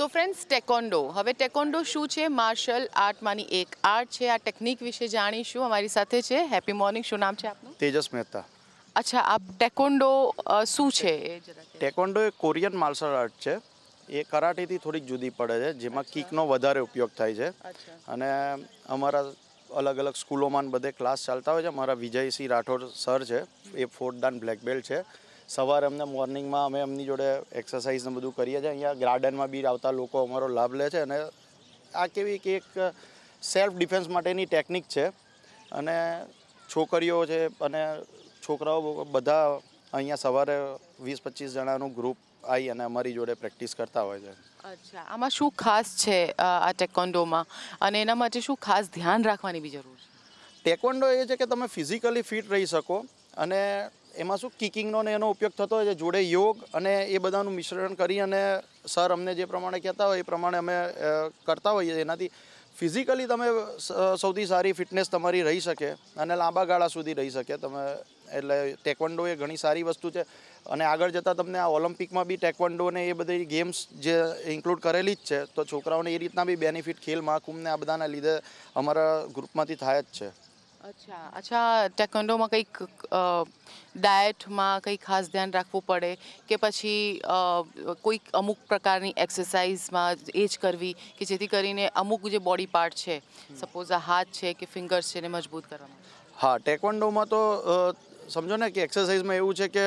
તો friends taekwondo, હવે taekwondo શું છે? માર્શલ આર્ટમાંની એક આર્ટ છે. આ ટેકનિક વિશે જાણીશું. અમારી સાથે છે. Happy morning. શું નામ છે આપનું? તેજસ મહેતા. અચ્છા, આપ ટેકોન્ડો શું છે એ જરા કહેજો. ટેકોન્ડો એ કોરિયન માર્શલ આર્ટ છે. એ કરાટેથી થોડીક જુદી પડે છે, જેમાં કિકનો વધારે ઉપયોગ થાય છે. અને અમારા અલગ અલગ સ્કૂલોમાં બધે ક્લાસ ચાલતા હોય છે. અમારા વિજયસિંહ રાઠોડ સર છે, એ 4th dan બ્લેક બેલ્ટ છે. સવારે અમને મોર્નિંગમાં અમે એમની જોડે એક્સરસાઇઝ ને બધું કરીએ છીએ. અહીંયા ગાર્ડનમાં બી આવતા લોકો અમારો લાભ લે છે. અને આ કેવી કે એક સેલ્ફ ડિફેન્સ માટેની ટેકનિક છે. અને છોકરીઓ છે અને છોકરાઓ બધા અહીંયા સવારે 20-25 જણાનું ગ્રુપ આવી અને અમારી જોડે પ્રેક્ટિસ કરતા હોય છે. અચ્છા, આમાં શું ખાસ છે આ ટેકોન્ડોમાં, અને એના માટે શું ખાસ ધ્યાન રાખવાની બી જરૂર છે? ટેકોન્ડો એ છે કે તમે ફિઝિકલી ફિટ રહી શકો, અને એમાં શું કિકિંગનો ને એનો ઉપયોગ થતો હોય છે, જોડે યોગ અને એ બધાનું મિશ્રણ કરી અને સર અમને જે પ્રમાણે કહેતા હોય એ પ્રમાણે અમે કરતા હોઈએ. એનાથી ફિઝિકલી તમે સૌથી સારી ફિટનેસ તમારી રહી શકે અને લાંબા ગાળા સુધી રહી શકે તમે. એટલે ટેકવોન્ડો એ ઘણી સારી વસ્તુ છે. અને આગળ જતાં તમને આ ઓલિમ્પિકમાં બી ટેકવોન્ડો ને એ બધી ગેમ્સ જે ઇન્ક્લુડ કરેલી જ છે, તો છોકરાઓને એ રીતના બી બેનિફિટ ખેલ મહાકુંભને આ બધાના લીધે અમારા ગ્રુપમાંથી થાય જ છે. અચ્છા, ટેકોન્ડોમાં કંઈક ડાયટમાં કંઈ ખાસ ધ્યાન રાખવું પડે કે પછી કોઈક અમુક પ્રકારની એક્સરસાઇઝમાં એ જ કરવી કે જેથી કરીને અમુક જે બોડી પાર્ટ છે, સપોઝ આ હાથ છે કે ફિંગર્સ છે, એને મજબૂત કરવા માટે? હા, ટેકવોન્ડોમાં તો સમજો ને કે એક્સરસાઇઝમાં એવું છે કે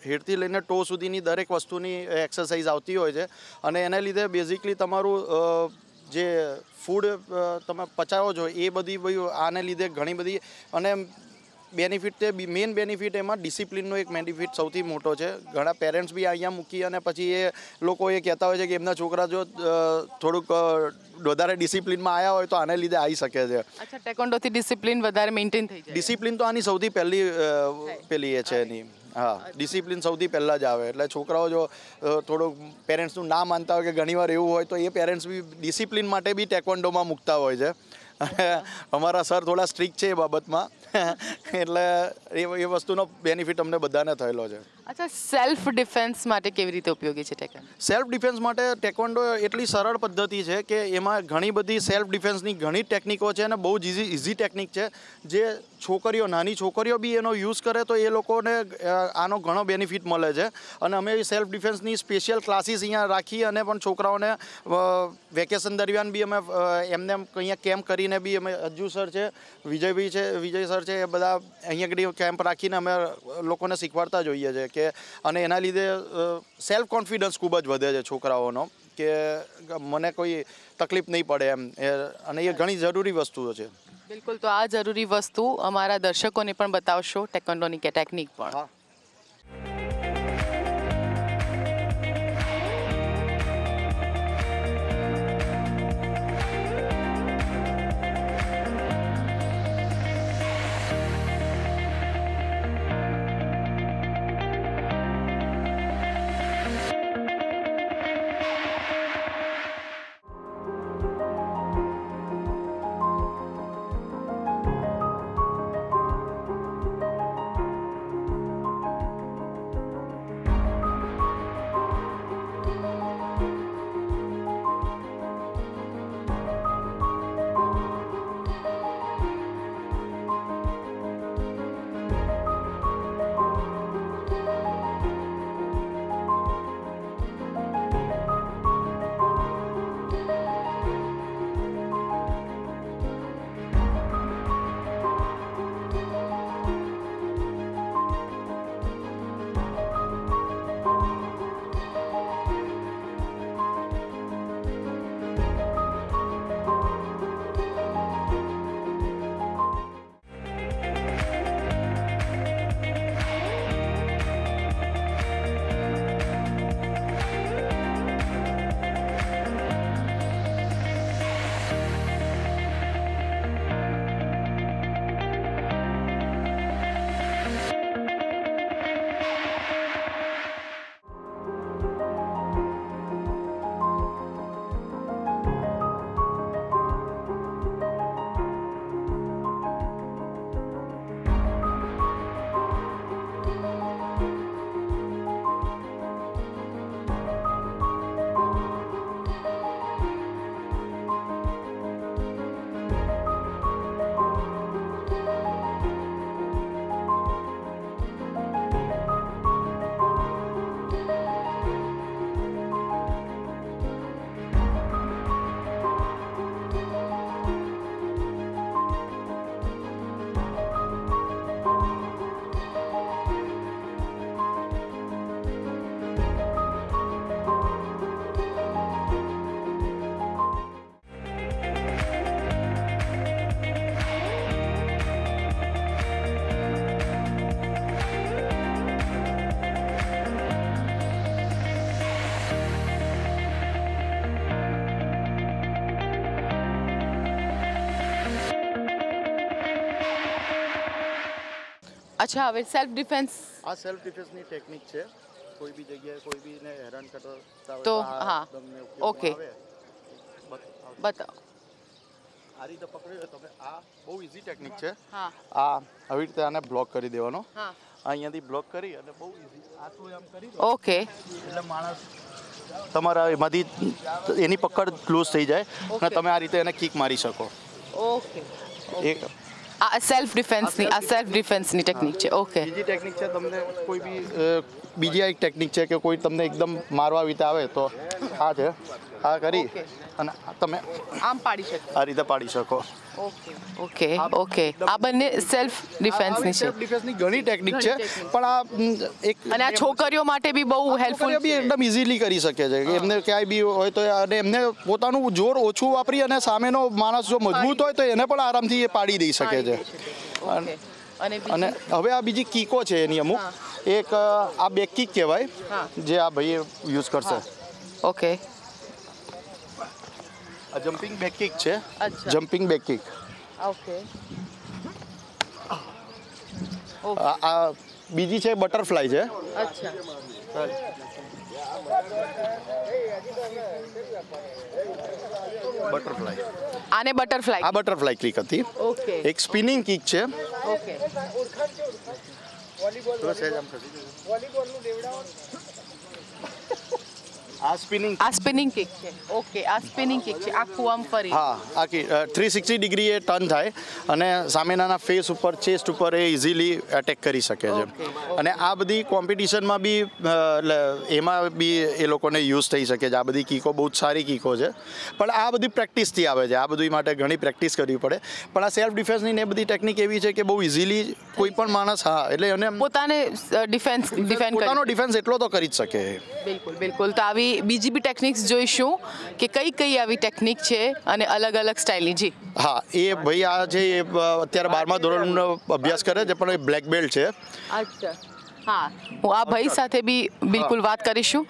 હેડથી લઈને ટો સુધીની દરેક વસ્તુની એક્સરસાઇઝ આવતી હોય છે. અને એને લીધે બેઝિકલી તમારું જે ફૂડ તમે પચાવો છો એ બધી આને લીધે ઘણી બધી અને બેનિફિટ તે મેઇન બેનિફિટ એમાં ડિસિપ્લિનનો એક બેનિફિટ સૌથી મોટો છે. ઘણા પેરેન્ટ્સ બી અહીંયા મૂકી અને પછી એ લોકો એ કહેતા હોય છે કે એમના છોકરા જો થોડુંક વધારે ડિસિપ્લિનમાં આવ્યા હોય તો આને લીધે આવી શકે છે. અચ્છા, ટેકોન્ડોથી ડિસિપ્લિન વધારે મેન્ટેન થઈ જાય? ડિસિપ્લિન તો આની સૌથી પહેલી એ છે એની. હા, ડિસિપ્લિન સૌથી પહેલાં જ આવે. એટલે છોકરાઓ જો થોડુંક પેરેન્ટ્સનું ના માનતા હોય કે ઘણીવાર એવું હોય તો એ પેરેન્ટ્સ બી ડિસિપ્લિન માટે બી ટેકવોન્ડોમાં મૂકતા હોય છે. અને અમારા સર થોડા સ્ટ્રિક્ટ છે એ બાબતમાં. એટલે એ વસ્તુનો બેનિફિટ અમને બધાને થયેલો છે. અચ્છા, સેલ્ફ ડિફેન્સ માટે કેવી રીતે ઉપયોગી છે ટેકોન્ડો? સેલ્ફ ડિફેન્સ માટે ટેકવોન્ડો એટલી સરળ પદ્ધતિ છે કે એમાં ઘણી બધી સેલ્ફ ડિફેન્સની ઘણી ટેકનિકો છે અને બહુ જ ઇઝી ટેકનિક છે. જે છોકરીઓ, નાની છોકરીઓ બી એનો યુઝ કરે તો એ લોકોને આનો ઘણો બેનિફિટ મળે છે. અને અમે સેલ્ફ ડિફેન્સની સ્પેશિયલ ક્લાસીસ અહીંયા રાખી અને પણ છોકરાઓને વેકેશન દરમિયાન બી અમે એમને અહીંયા કેમ્પ કરીને બી અમે અજ્જુ સર છે, વિજય સર છે, એ બધા અહીંયા આગળ કેમ્પ રાખીને અમે લોકોને શીખવાડતા જોઈએ છીએ કે અને એના લીધે સેલ્ફ કોન્ફિડન્સ ખૂબ જ વધે છે છોકરાઓનો, કે મને કોઈ તકલીફ નહીં પડે એમ. અને એ ઘણી જરૂરી વસ્તુઓ છે. બિલકુલ, તો આ જરૂરી વસ્તુ અમારા દર્શકોને પણ બતાવશો, ટેકોન્ડોની ટેકનિક પણ? હા. અચ્છા, હવે સેલ્ફ ડિફેન્સ આ સેલ્ફ ડિફેન્સની ટેકનિક છે. કોઈ બી જગ્યાએ કોઈ બીને હેરાન કરતા હોય તો આ હા, તમને ઉપયોગમાં ઓકે. આવે. બતાવો. આ રીતે પકડી તમે, આ બહુ ઇઝી ટેકનિક છે. હા આ આવી રીતે આને બ્લોક કરી દેવાનો. હા, અહીંયાથી બ્લોક કરી અને બહુ ઇઝી આટલું આમ કરી દો ઓકે એટલે માણસ તમારા એમાંથી એની પકડ લૂઝ થઈ જાય અને Okay. તમે આ રીતે એને કિક મારી શકો. ઓકે. એક આ સેલ્ફ ડિફેન્સની ટેકનિક છે. ઓકે. બીજી ટેકનિક છે, તમને કોઈ બી બીજી એક ટેકનિક છે કે કોઈ તમને એકદમ મારવા વિતે આવે તો આ છે, આ કરી Okay. અને તમે આમ પાડી શકે. આ રીતે પાડી શકો. Okay okay. આ બંને સેલ્ફ ડિફેન્સની છે. સેલ્ફ ડિફેન્સની ઘણી ટેકનિક છે, પણ આ એક અને આ છોકરીઓ માટે બી બહુ હેલ્પફુલ છોકરીઓ બી એકદમ ઇઝીલી કરી શકે છે કે એમને ક્યાંય બી હોય તો અને એમને પોતાનું જોર ઓછું વાપરી અને સામેનો માણસ જો મજબૂત હોય તો એને પણ આરામથી એ પાડી દઈ શકે છે. ઓકે. અને અને હવે આ બીજી કીકો છે એની અમુક. એક આ બેક કિક કહેવાય હા. જે આ ભાઈ યુઝ કરશે. ઓકે. આ જમ્પિંગ બેક કિક છે. અચ્છા. Jumping back kick. ઓકે. આ બીજી છે બટરફ્લાય છે. અચ્છા. બટરફ્લાય. આને બટરફ્લાય. આ બટરફ્લાય કિક હતી. ઓકે. એક સ્પિનિંગ કિક છે. ઓકે. આ સ્પિનિંગ. આ સ્પિનિંગ કિક છે. ઓકે. આ સ્પિનિંગ કિક છે. આખું આમ ફરી. હા, આખી 360 ડિગ્રી એ ટર્ન થાય અને સામેનાના ફેસ ઉપર, ચેસ્ટ ઉપર એ ઇઝીલી એટેક કરી શકે છે. Okay. અને આ બધી કોમ્પિટિશનમાં બી એટલે એમાં બી એ લોકોને યુઝ થઈ શકે છે. આ બધી કીકો બહુ જ સારી કીકો છે, પણ આ બધી પ્રેક્ટિસથી આવે છે. આ બધી માટે ઘણી પ્રેક્ટિસ કરવી પડે. પણ આ સેલ્ફ ડિફેન્સની ને એ બધી ટેકનિક એવી છે કે બહુ ઇઝીલી કોઈ પણ માણસ, હા, એટલે એને પોતાને ડિફેન્ડ પોતાનો ડિફેન્સ એટલો તો કરી જ શકે. બિલકુલ બિલકુલ. તો આવી બીજી બી ટેકનિક્સ જોઈશું કે કઈ કઈ આવી ટેકનિક છે અને અલગ અલગ સ્ટાઇલની. જી હા, એ ભાઈ આ છે એ અત્યારે 12મા ધોરણનો અભ્યાસ કરે છે, પણ એ બ્લેક બેલ્ટ છે. અચ્છા. હા, હું આ ભાઈ સાથે બી બિલકુલ વાત કરીશું.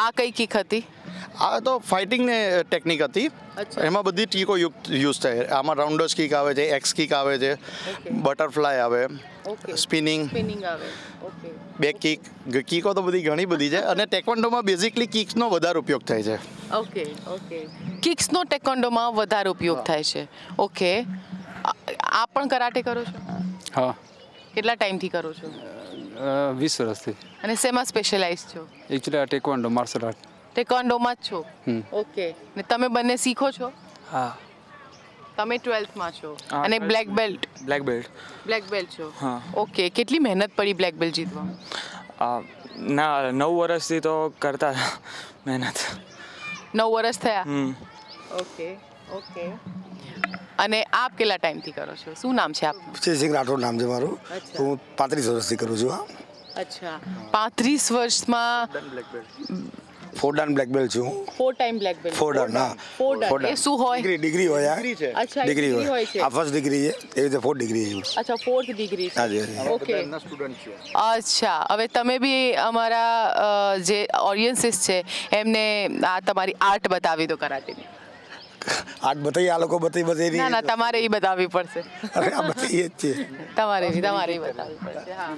આ કઈ કિક હતી? આ તો ફાઇટિંગની ટેકનિક હતી. અચ્છા. એમાં બધી ટ્રીકો યુઝ થાય. આમાં રાઉન્ડર્સ કિક આવે છે, એક્સ કિક આવે છે, બટરફ્લાય આવે, ઓકે. સ્પિનિંગ, સ્પિનિંગ આવે. ઓકે. Back kick. કિકો તો બધી ઘણી બધી છે અને ટેકવોન્ડોમાં બેઝિકલી કિક્સનો વધારે ઉપયોગ થાય છે. Okay okay. કિક્સનો ટેકવોન્ડોમાં વધારે ઉપયોગ થાય છે. ઓકે. આપ પણ કરાટે કરો છો? હા, કેટલા ટાઈમથી કરો છો? 20 વર્ષથી. અને શેમાં સ્પેશિયલાઇઝ છો? એકચ્યુઅલી આ ટેકવોન્ડો માર્શલ આર્ટ. ટેકવોન્ડોમાં જ છો? ઓકે. ને તમે બંને શીખો છો? હા. તમે 12થમાં છો હા, અને 12th. Black belt? Black belt. Black belt છો? હા. ઓકે. કેટલી મહેનત પડી બ્લેક બેલ્ટ જીતવા? ના 9 વર્ષથી તો કરતા મહેનત. 9 વર્ષ થયા? Okay okay. અને આપ કેટલા ટાઈમથી કરો છો? શું નામ છે આપનું? વિજયસિંહ રાઠોડ નામ છે મારું. અચ્છા. હું 35 વર્ષથી કરું છું. અચ્છા. 35 વર્ષમાં 4 ડાન બ્લેક બેલ્ટ છું. 4 ટાઈમ બ્લેક બેલ્ટ? 4 ડાન હા. 4 ડાન. એ શું હોય? ડિગ્રી હોય આ. અચ્છા, ડિગ્રી degree હોય હોય. છે. આ ફર્સ્ટ ડિગ્રી છે. એવી રીતે 4 ડિગ્રી છે. અચ્છા, 4th ડિગ્રી છે. હાજી, હાજી. ઓકે. અચ્છા, હવે તમે બી અમારા જે ઓડિયન્સીસ છે એમને આ તમારી આર્ટ બતાવી દો કરાટેની. આજ બતાવી આ લોકો બતાવી ના ના, તમારે એ બતાવવી પડશે. અરે આ બતાવીએ જ છે. તમારે બતાવવી પડશે. હા.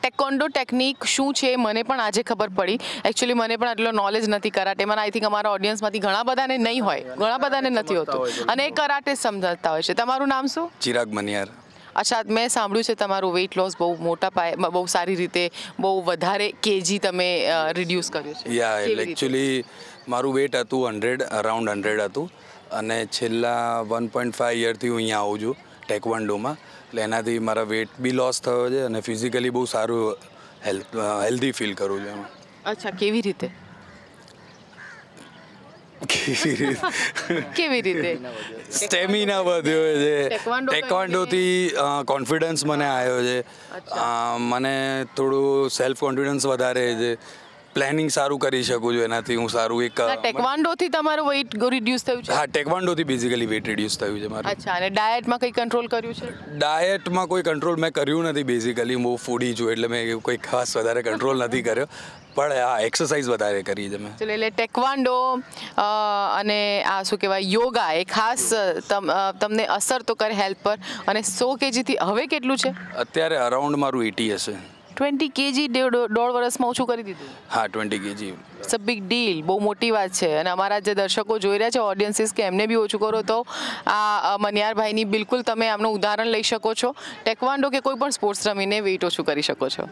ટેકવોન્ડો ટેકનિક શું છે મને પણ આજે ખબર પડી. એકચ્યુઅલી મને પણ આટલો નોલેજ નથી કરાટેમાં. આઈ થિંક અમારા ઓડિયન્સમાંથી ઘણા બધાને નહીં હોય, ઘણા બધાને નથી હોતું અને એ કરાટે સમજતા હોય છે. તમારું નામ શું? ચિરાગ મનિયાર. અચ્છા, મેં સાંભળ્યું છે તમારું વેઇટ લોસ બહુ મોટા પાયે, બહુ સારી રીતે, બહુ વધારે કેજી તમે રિડ્યુસ કર્યું છે. યા કેવી એટલે રીતે? એકચ્યુઅલી મારું વેટ હતું 100, અરાઉન્ડ 100 હતું અને છેલ્લા 1.5 યરથી હું અહીંયા આવું છું ટેકવોન્ડોમાં. એટલે એનાથી મારા વેટ બી લોસ થયો છે અને ફિઝિકલી બહુ સારું હેલ્ધી ફીલ કરું છું એમાં. અચ્છા, કેવી રીતે? કેવી રીતે? સ્ટેમિના વધ્યો છે ટેકવોન્ડોથી. કોન્ફિડન્સ મને આવ્યો છે. મને થોડું સેલ્ફ કોન્ફિડન્સ વધારે છે. પ્લાનિંગ સારું કરી શકું છું એનાથી. હું સારું એક ટેકવાન્ડોથી તમારું વેઇટ રિડ્યુસ થયું છે? હા, ટેકવોન્ડોથી બેઝિકલી વેટ રિડ્યુસ થયું છે મારું. અચ્છા, અને ડાયટમાં કંઈ કંટ્રોલ કર્યું છે? ડાયટમાં કોઈ કંટ્રોલ મેં કર્યું નથી. બેઝિકલી હું ફૂડી છું એટલે મેં કોઈ ખાસ વધારે કંટ્રોલ નથી કર્યો, પણ હા એક્સરસાઇઝ વધારે કરી છે મેં. એટલે ટેકવાન્ડો અને આ શું કહેવાય યોગા એ ખાસ તમને અસર તો કરે હેલ્થ પર. અને 100 kgથી હવે કેટલું છે? અત્યારે અરાઉન્ડ મારું 80 હશે. 20 kg 1.5 વર્ષમાં ઓછું કરી દીધું? હા, 20 kg. It's a big deal. બહુ મોટી વાત છે. અને અમારા જે દર્શકો જોઈ રહ્યા છે ઓડિયન્સીસ, કે એમને બી ઓછું કરો તો આ મનિયારભાઈની બિલકુલ તમે આમનું ઉદાહરણ લઈ શકો છો. ટેકવાન્ડો કે કોઈ પણ સ્પોર્ટ્સ રમીને વેઇટ ઓછું કરી શકો છો.